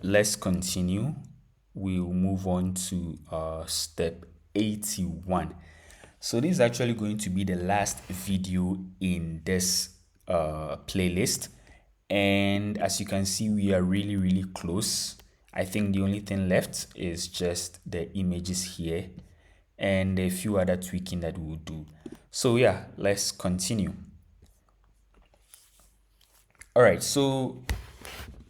Let's continue. We'll move on to step 81. So this is actually going to be the last video in this playlist, and as you can see, we are really close. I think the only thing left is just the images here and a few other tweaking that we'll do. So yeah, let's continue. All right, so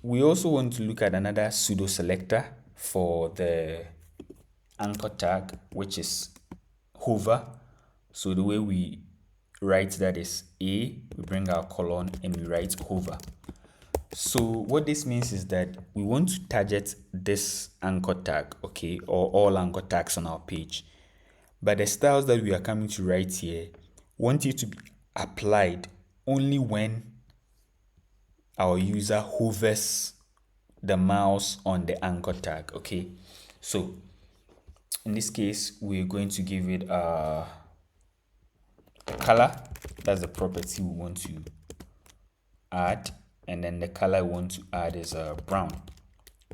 we also want to look at another pseudo-selector for the anchor tag, which is hover. So the way we write that is A, we bring our colon and we write hover. So what this means is that we want to target this anchor tag, okay, or all anchor tags on our page. But the styles that we are coming to write here want it to be applied only when our user hovers the mouse on the anchor tag, okay? So in this case, we're going to give it a color. That's the property we want to add, and then the color we want to add is brown,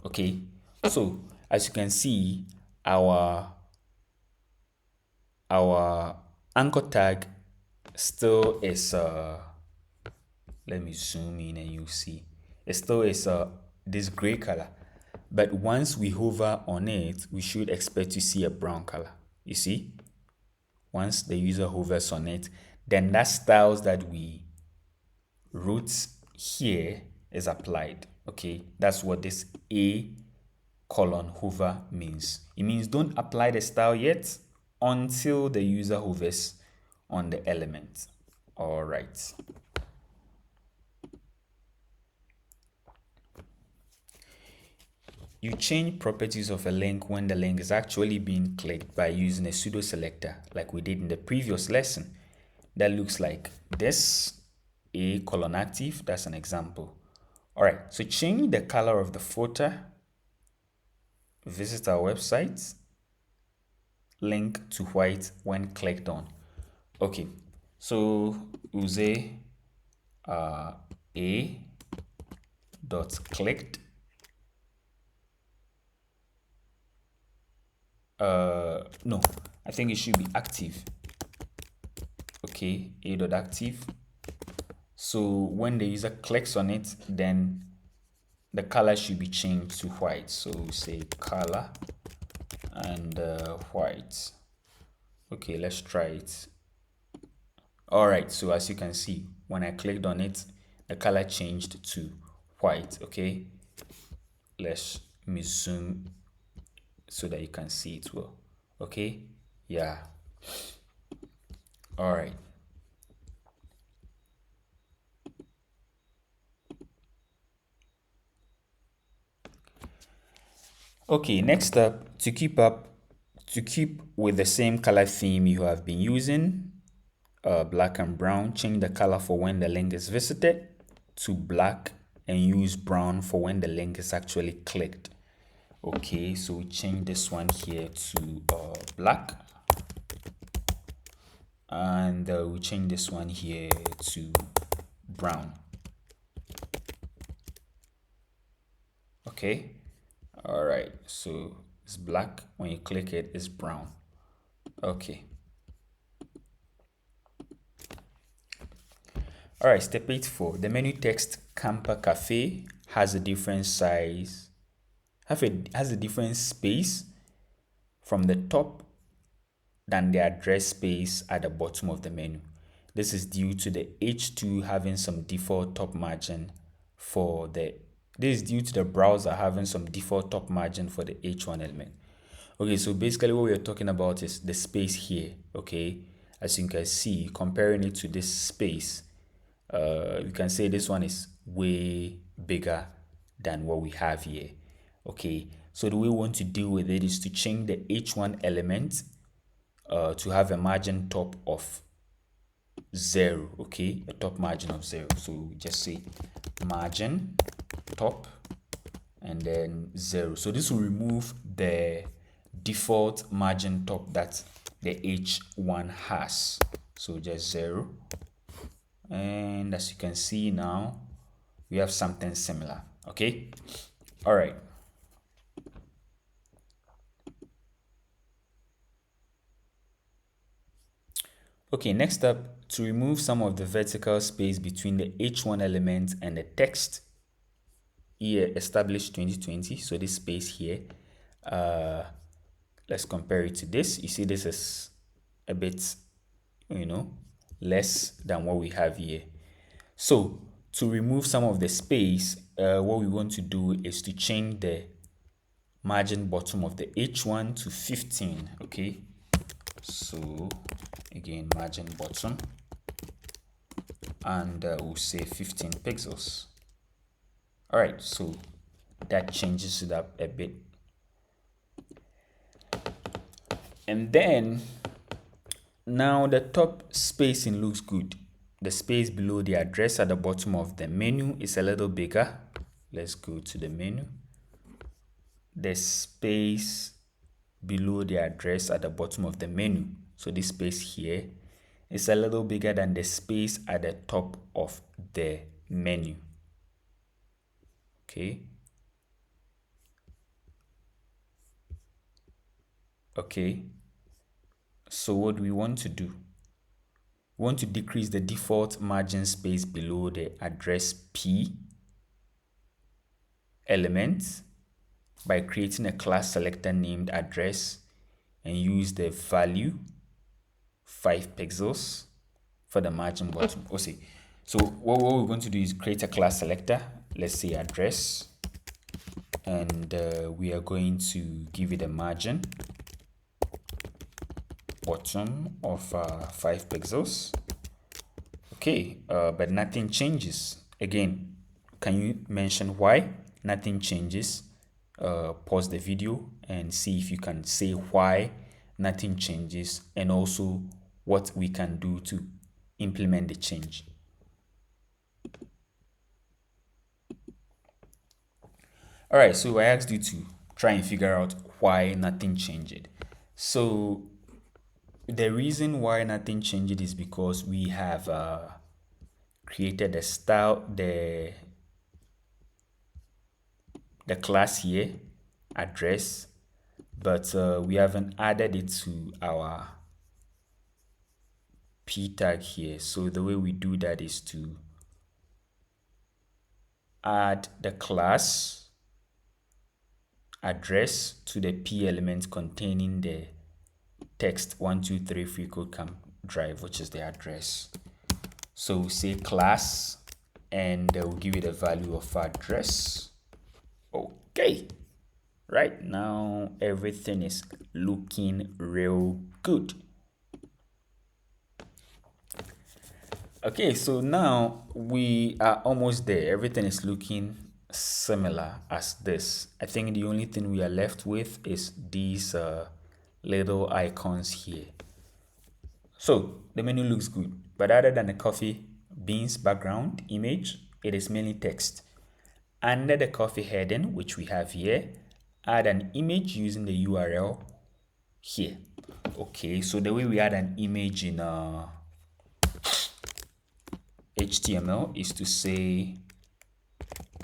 okay? So as you can see, our anchor tag still is let me zoom in and you see it still is this gray color, but once we hover on it, we should expect to see a brown color. You see, once the user hovers on it, then that styles that we wrote here is applied, okay? That's what this A colon hover means. It means don't apply the style yet until the user hovers on the element. All right. You change properties of a link when the link is actually being clicked by using a pseudo-selector, like we did in the previous lesson. That looks like this, A colon active. That's an example. All right, so change the color of the footer. Visit our website. Link to white when clicked on. Okay, so we'll say A dot clicked. No, I think it should be active. Okay, A dot active. So when the user clicks on it, then the color should be changed to white. So we say color and white. Okay, let's try it. All right, so as you can see, when I clicked on it, the color changed to white. Okay, let me zoom so that you can see it well. Okay, yeah. All right. Okay, next up, to keep with the same color theme you have been using, black and brown, change the color for when the link is visited to black and use brown for when the link is actually clicked. Okay, so we change this one here to black, and we change this one here to brown. Okay, all right, so it's black. When you click it, it's brown. Okay. All right, step 84. The menu text Camper Cafe has a different size, has a different space from the top than the address space at the bottom of the menu. This is due to the H2 having some default top margin for the, this is due to the browser having some default top margin for the H1 element. Okay, so basically what we're talking about is the space here, okay? As you can see, comparing it to this space, you can say this one is way bigger than what we have here. Okay, so the way we want to deal with it is to change the H1 element to have a margin top of 0. Okay, a top margin of 0. So just say margin top and then 0. So this will remove the default margin top that the H1 has. So just 0. And as you can see now, we have something similar. Okay, All right. Okay, next up, to remove some of the vertical space between the H1 element and the text, here established 2020, so this space here, let's compare it to this. You see this is a bit, less than what we have here. So to remove some of the space, what we want to do is to change the margin bottom of the H1 to 15. Okay, so again, margin bottom, and we'll say 15 pixels. All right, so that changes it up a bit. And then now the top spacing looks good. The space below the address at the bottom of the menu is a little bigger. Let's go to the menu. The space below the address at the bottom of the menu, so this space here, is a little bigger than the space at the top of the menu. Okay, so what do we want to do? We want to decrease the default margin space below the address P element by creating a class selector named address and use the value 5 pixels for the margin bottom. So what we're going to do is create a class selector. Let's say address, and we are going to give it a margin bottom of 5 pixels. Okay, but nothing changes. Again, can you mention why nothing changes? Pause the video and see if you can say why nothing changes, and also what we can do to implement the change. All right, so I asked you to try and figure out why nothing changed. So the reason why nothing changed is because we have created the style, the class here, address, but we haven't added it to our P tag here. So the way we do that is to add the class address to the P element containing the text 123 FreeCodeCamp drive, which is the address. So we say class, and we'll give it a value of address. Okay, right now everything is looking real good. Okay, so now we are almost there. Everything is looking similar as this. I think the only thing we are left with is these little icons here. So the menu looks good, but other than the coffee beans background image, it is mainly text. Under the coffee heading, which we have here, add an image using the URL here. Okay, so the way we add an image in HTML is to say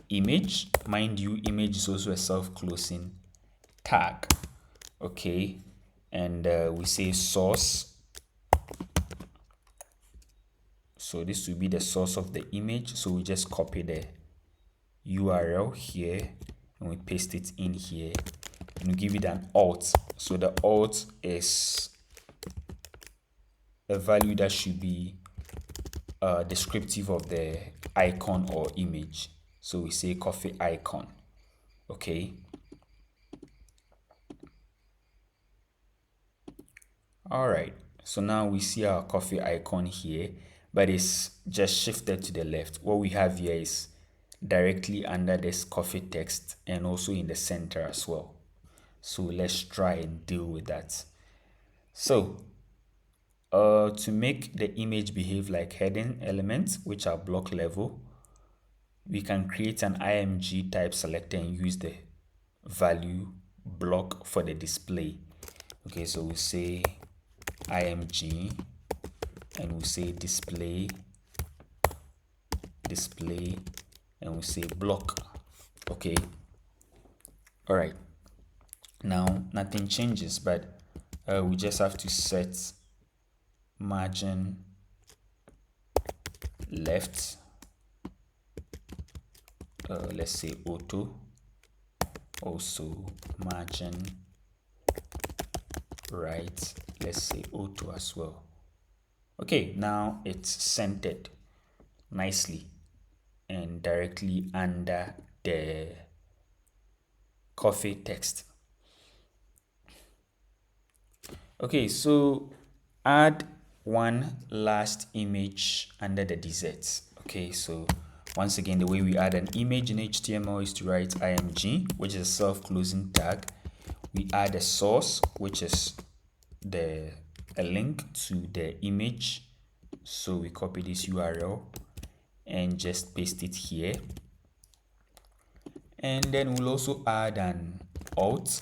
image. Mind you, image is also a self-closing tag. Okay, and we say source. So this will be the source of the image. So we just copy the URL here and we paste it in here, and we give it an alt. So the alt is a value that should be descriptive of the icon or image. So we say coffee icon. Okay, all right, so now we see our coffee icon here, but it's just shifted to the left. What we have here is directly under this coffee text and also in the center as well. So let's try and deal with that. So to make the image behave like heading elements, which are block level, we can create an img type selector and use the value block for the display. Okay, so we say img and we say display, and we say block. Okay, All right, now nothing changes, but we just have to set margin left, let's say auto, also margin right, let's say auto as well. Okay, now it's centered nicely and directly under the coffee text. Okay, so add one last image under the desserts. Okay, so once again, the way we add an image in HTML is to write img, which is a self-closing tag. We add a source, which is a link to the image. So we copy this URL and just paste it here. And then we'll also add an alt,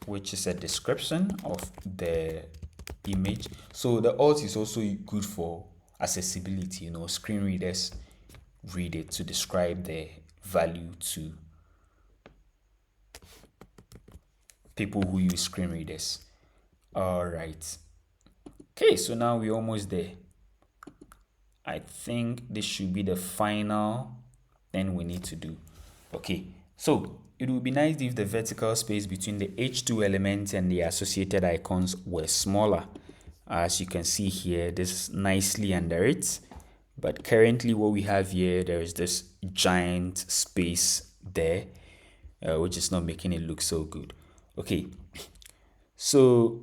which is a description of the image. So the alt is also good for accessibility, screen readers read it to describe the value to people who use screen readers. All right. Okay, so now we're almost there. I think this should be the final thing we need to do. Okay, so it would be nice if the vertical space between the H2 elements and the associated icons were smaller. As you can see here, this is nicely under it. But currently what we have here, there is this giant space there, which is not making it look so good. Okay, so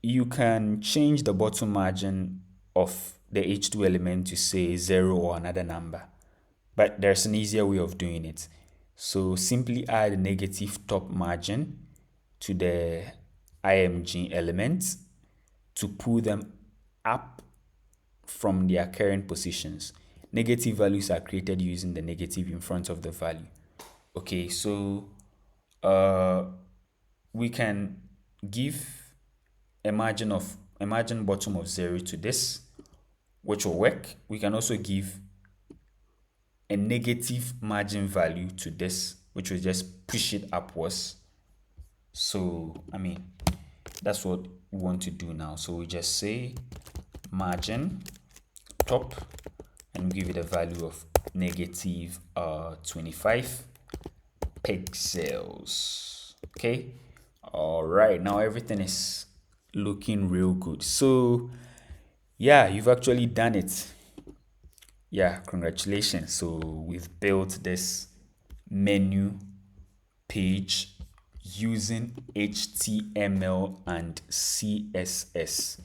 you can change the bottom margin of the H2 element to say 0 or another number. But there's an easier way of doing it. So simply add a negative top margin to the img elements to pull them up from their current positions. Negative values are created using the negative in front of the value. Okay, so we can give a margin bottom of 0 to this, which will work. We can also give a negative margin value to this, which will just push it upwards. So that's what we want to do now. So we just say margin top and give it a value of negative 25 pixels. Okay, all right, now everything is looking real good. So yeah, you've actually done it. Yeah, congratulations. So we've built this menu page using HTML and CSS.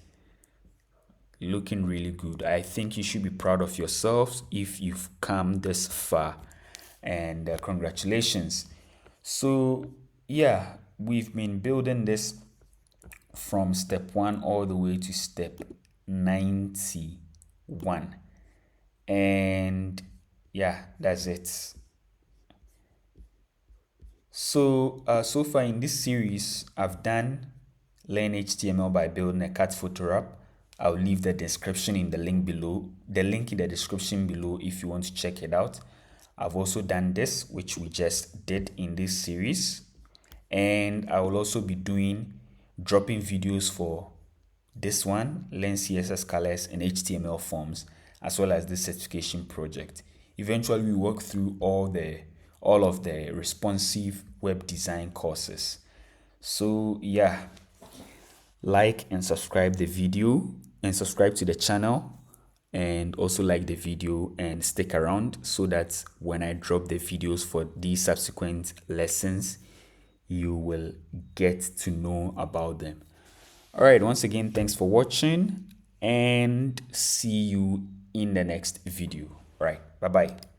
Looking really good. I think you should be proud of yourselves if you've come this far, and congratulations. So yeah, we've been building this from step 1 all the way to step 91, and yeah, that's it. So so far in this series, I've done learn HTML by building a cat photo wrap. I'll leave the description in the link below, the link in the description below if you want to check it out. I've also done this, which we just did in this series, and I will also be dropping videos for this one, learn CSS colors and HTML forms, as well as this certification project. Eventually we work through all of the responsive web design courses. So yeah, like and subscribe the video and subscribe to the channel, and also like the video and stick around so that when I drop the videos for these subsequent lessons, you will get to know about them. All right, once again, thanks for watching and see you in the next video. All right, bye-bye.